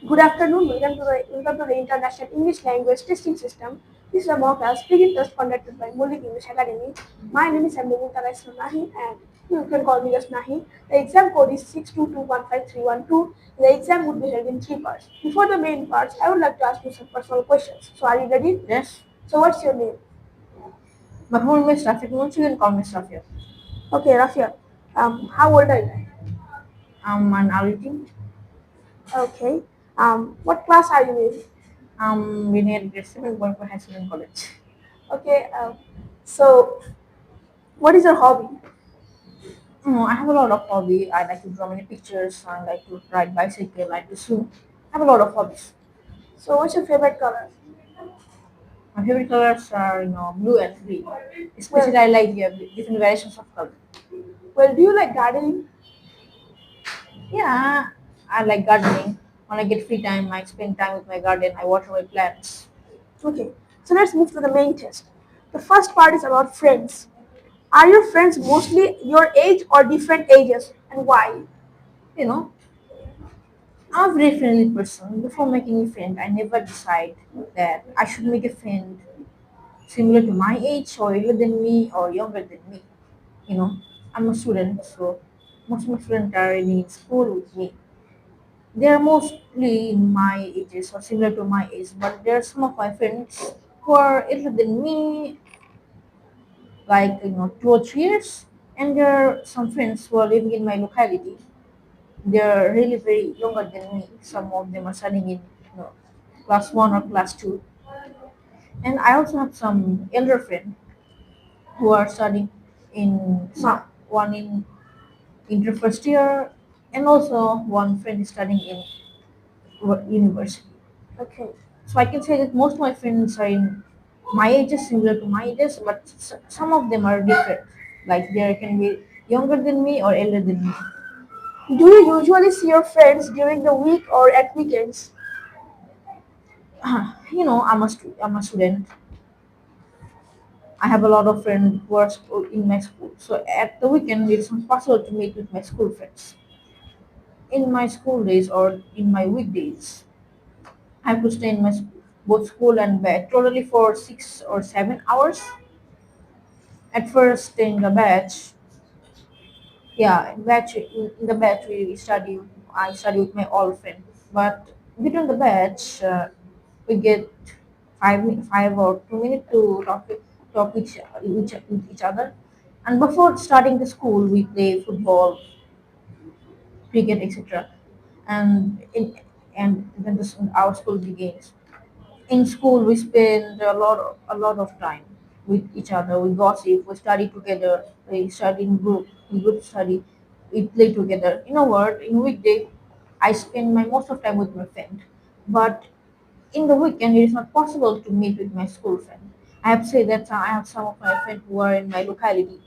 Good afternoon. Welcome to the International English Language Testing System. This is a mock speaking test conducted by Moulik English Academy. My name is Amrita Nahi and you can call me just Nahi. The exam code is 622153112. The exam would be held in three parts. Before the main parts, I would like to ask you some personal questions. So are you ready? Yes, So what's your name? my full name is Rafiq. Once you can call me Safia. Okay, Rafia. How old are you? I'm an auditing. Okay. What class are you in? I'm in grade 7 going for high school and college. Okay. So what is your hobby? I have a lot of hobby. I like to draw many pictures. I like to ride bicycle. I like to swim. I have a lot of hobbies. So what's your favorite color? My favorite colors are blue and green. Well, Especially I like different variations of color. do you like gardening? Yeah, I like gardening. When I get free time, I spend time with my garden. I water my plants. Okay, so let's move to the main test. The first part is about friends. Are your friends mostly your age or different ages, and why? You know, I'm a very friendly person. Before making a friend, I never decide that I should make a friend similar to my age or older than me or younger than me. You know, I'm a student, so most of my students are in school with me. They are mostly in my ages or similar to my age, but there are some of my friends who are older than me, like 2 or 3 years, and there are some friends who are living in my locality. They are really very younger than me. Some of them are studying in class one or class two, and I also have some elder friends who are studying in some one in inter first year, and also one friend is studying in university. Okay, So I can say that most of my friends are in my ages, similar to my ages, but some of them are different. Like they can be younger than me or elder than me. do you usually see your friends during the week or at weekends? I'm a student. I have a lot of friends who are in my school. So at the weekend, it's not possible to meet with my school friends. In my school days or in my weekdays, I have to stay in my both school and back totally for 6 or 7 hours. At first in the batch, yeah, in the batch we study. I study with my old friend, but between the batch, we get 5 or 2 minutes to talk with each other. And before starting the school, we play football, cricket, etc. And when our school begins, in school we spend a lot of time with each other. We gossip, we study together, we study in group study, we play together. You know what? In weekday, I spend my most of time with my friend, but in the weekend it is not possible to meet with my school friend. I have said that I have some of my friends who are in my locality.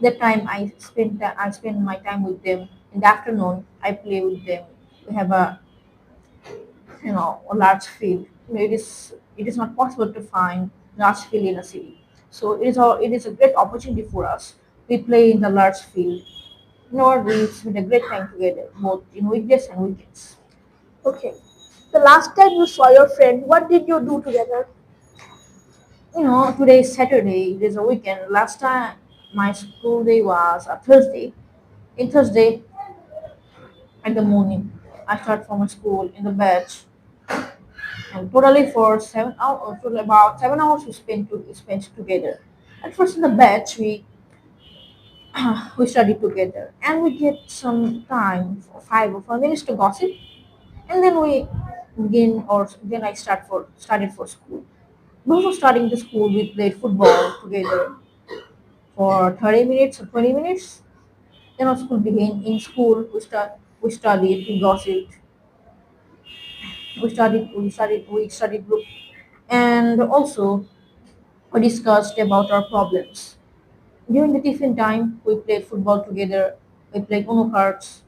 That time I spend my time with them. In the afternoon, I play with them. We have a large field. It is not possible to find large field in a city. So it is a great opportunity for us. We play in the large field. We spend a great time together, both in weekdays and weekends. Okay. The last time you saw your friend, what did you do together? Today is Saturday. It is a weekend. Last time my school day was a Thursday. In Thursday in the morning, I start from my school in the batch, and totally for 7 hours, total about 7 hours we spent together. At first in the batch, we study together, and we get some time for 5 or 4 minutes to gossip, and then we begin, or then I started for school. Before starting the school, we played football together for 30 minutes or 20 minutes. Then our school began. In school, we studied, we gossiped, we studied group, and also we discussed about our problems. During the tiffin time, we played football together. We played Uno cards.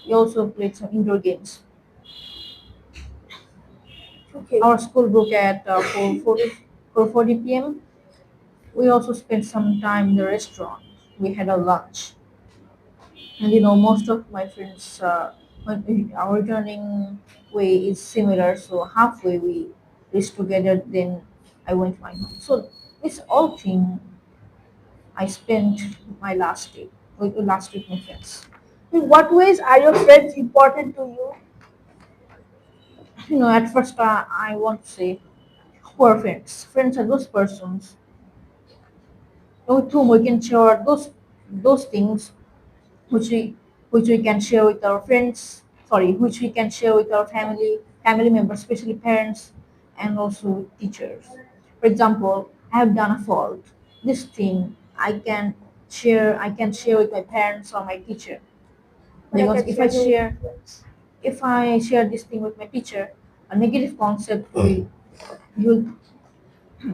We also played some indoor games. Okay. Our school broke at 4:40 p.m. We also spent some time in the restaurant. We had a lunch. And most of my friends when our returning way is similar, so halfway we reached together, then I went to my home. So this all thing I spent my last week with my friends. In what ways are your friends important to you? At first I want to say who are friends. Friends are those persons with whom we can share those things which we can share with our friends. Sorry, which we can share with our family members, especially parents, and also teachers. For example, I have done a fault. This thing I can share with my parents or my teacher, But I because can share you with my friends. if I share this thing with my teacher, a negative concept will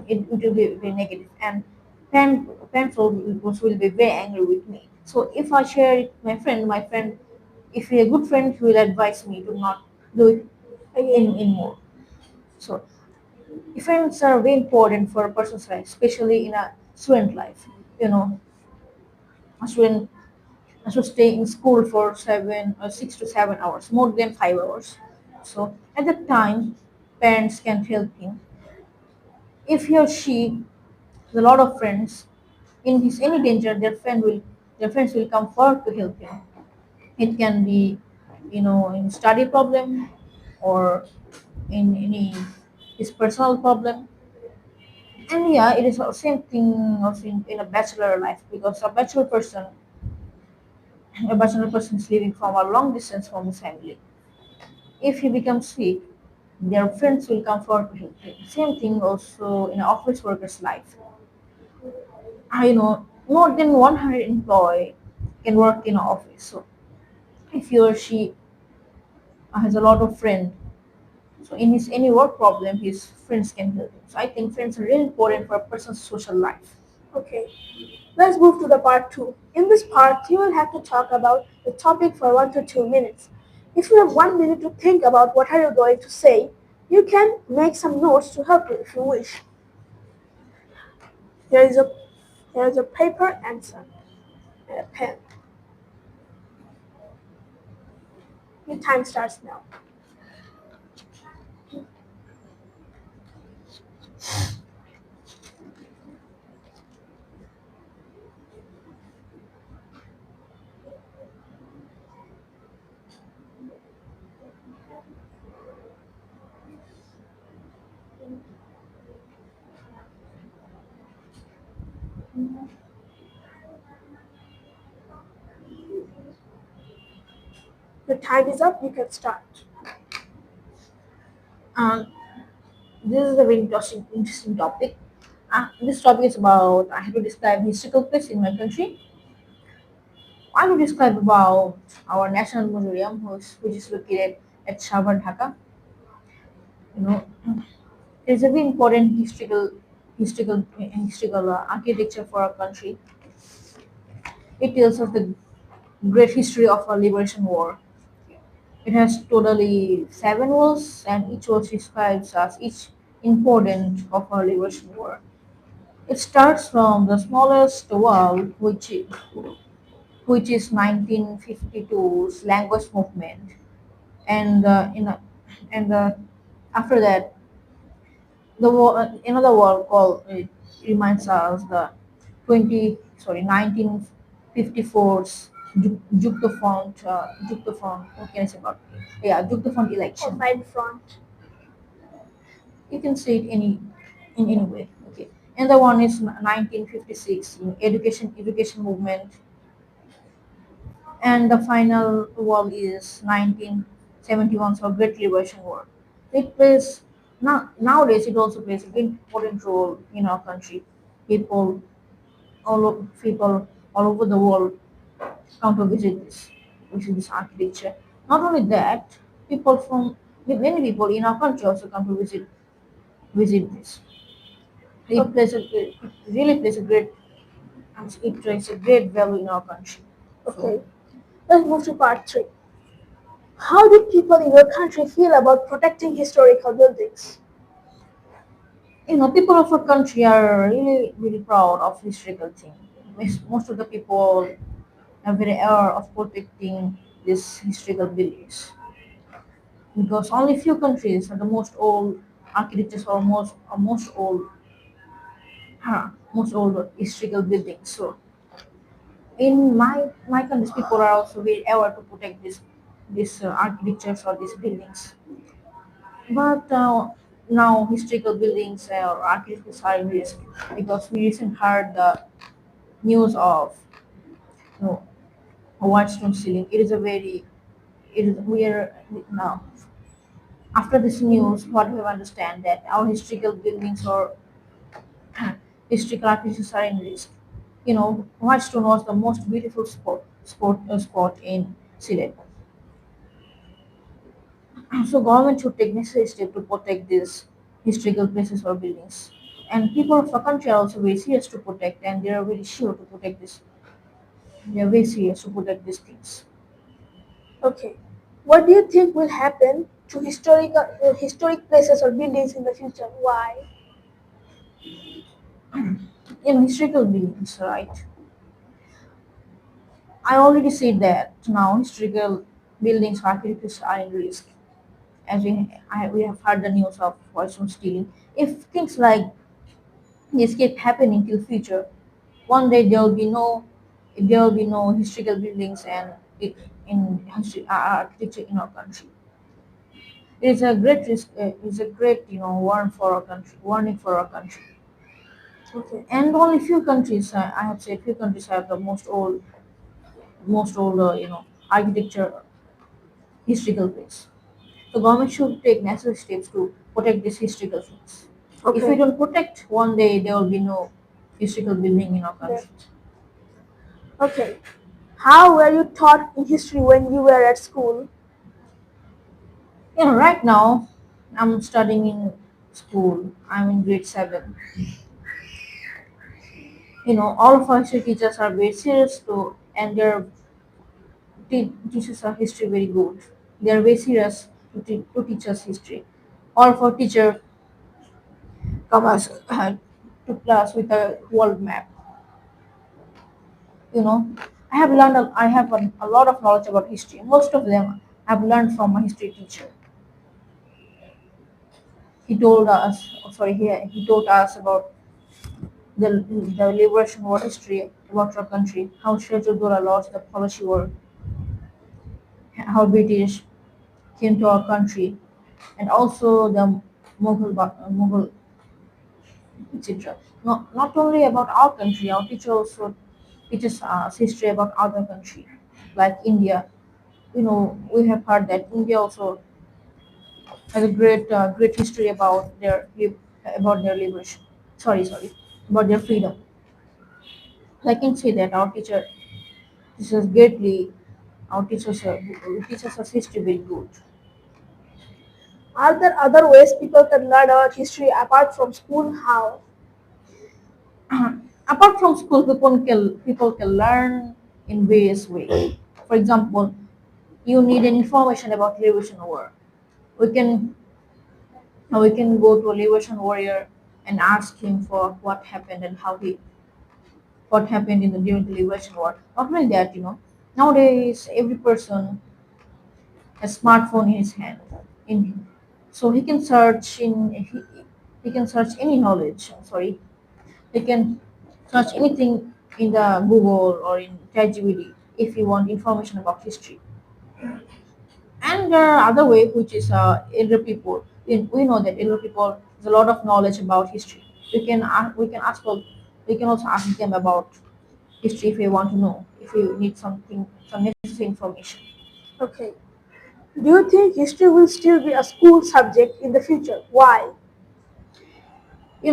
it will be very negative, and parents will be very angry with me. So if I share it with my friend, if he a good friend, he will advise me to not do it Again, anymore. So friends are very important for a person's life, especially in a student life. You know, a student should stay in school for 6 to 7 hours, more than 5 hours. So at that time, parents can help him. If he or she has a lot of friends, in his any danger, their friends will come forward to help him. It can be, in study problem, or in any his personal problem. And yeah, it is the same thing also in a bachelor life, because a bachelor person is living from a long distance from his family. If he becomes sick, their friends will come forward to help him. Same thing also in an office worker's life. I know more than 100 employee can work in an office. So if he or she has a lot of friends, so in his any work problem, his friends can help him. So I think friends are really important for a person's social life. okay. Let's move to the part 2. In this part, you will have to talk about the topic for 1 to 2 minutes. If you have 1 minute to think about what are you going to say, you can make some notes to help you if you wish. Here is a here is a paper and a pen. Your time starts now. Your time is up. You can start. Um, this is a very interesting topic. This topic is about I have to describe historical place in my country. I will describe about our national museum, which is located at Shavar, Dhaka. You know, it's a very important historical architecture for our country. It tells us the great history of our liberation war. It has totally 7 walls, and each wall describes us each important of our liberation war. It starts from the smallest wall, which is 1952's language movement, and after that, another wall called it reminds us the 1954's Juktafont. What can I say about it? Yeah, Juktafont Or election. right in front. You can say it in any way. Okay, and the one is 1956 in education movement, and the final wall is 1971 for Great Liberation War. It plays nowadays it also plays a very important role in our country. People people all over the world come to visit this architecture. Not only that, people from many people in our country also come to visit this. It Okay. plays it really plays a great it plays a great value in our country. So Okay. Let's move to part 3. How do people in your country feel about protecting historical buildings? people of our country are really really proud of historical thing. Most of the people are very aware of protecting. these historical buildings, because only few countries are the most old architectures or most old historical buildings. So in my countries, people are also very aware to protect this architectures or these buildings. But now historical buildings or architectures are in risk because we recently heard the news of a whitestone ceiling. It is a very it is we are now after this news what we have understand that our historical buildings or historical architectures are in risk. Whitestone was the most beautiful spot in Sylhet. So government should take necessary steps to protect these historical places or buildings. And people of a country are also very serious to protect, and they are very sure to protect this. They are very serious to protect these things. Okay. What do you think will happen to historic places or buildings in the future? Why? Historical buildings, right? I already said that now historical buildings architectures are in risk. As we have heard the news of Poison stealing. If things like this keep happening till future, one day there will be no historical buildings and architecture in our country. It is a great risk. It's a great warning for our country. Okay. And only few countries, I have said, few countries have the most old architecture historical place. The government should take necessary steps to protect these historical things. If we Okay. don't protect, one day there will be no historical building in our That. country. Okay. How were you taught in history when you were at school? Right now, I'm studying in school. I'm in grade 7. All of our history teachers are very serious to, and their teachers are history very good. They are very serious to teach us history. All of our teacher come us to class with a world map. you know I have a lot of knowledge about history. Most of them I've learned from my history teacher. He told us about the liberation war history about our country, how Shirjudura lost the policy war, how British came to our country, and also the Mughal, etc. Not only about our country, our teacher also teaches us history about other country like India. We have heard that India also has a great history about their liberation. Sorry, about their freedom. So I can say that our teacher teaches greatly. Our teaches us history very good. Are there other ways people can learn about history apart from school? How? Apart from school, people can learn in various ways. For example, you need an information about liberation war. We can we can go to a liberation warrior and ask him for what happened during the liberation war. Not only that, nowadays every person has smartphone in his hand, in so he can search any knowledge. Sorry, he can search anything in the Google or in ChatGPT if you want information about history. And there are other way which is elder people. We know that elder people has a lot of knowledge about history. We can also ask them about history if you want to know, if you need some necessary information. Okay. Do you think history will still be a school subject in the future? Why? I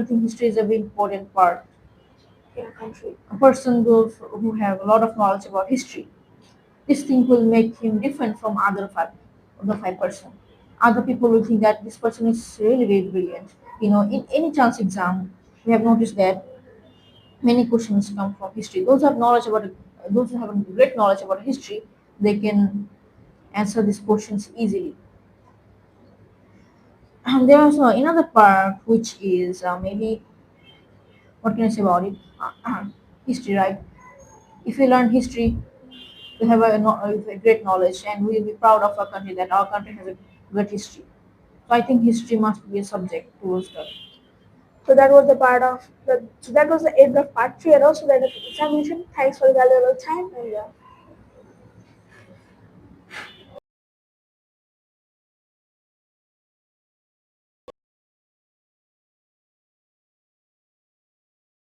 think history is a very important part in a country. A person those who have a lot of knowledge about history, this thing will make him different from other five person. Other people will think that this person is really very brilliant. In any chance exam, we have noticed that many questions come from history. Those who have a great knowledge about history, they can answer these questions easily. And there is another part which is maybe what can I say about it? History, right? If you learn history, we have a great knowledge, and we'll be proud of our country that our country has a great history. So I think history must be a subject to study. So that was the part of the. So that was the end of part three, and also the end of the examination. Thanks for the valuable time, and yeah.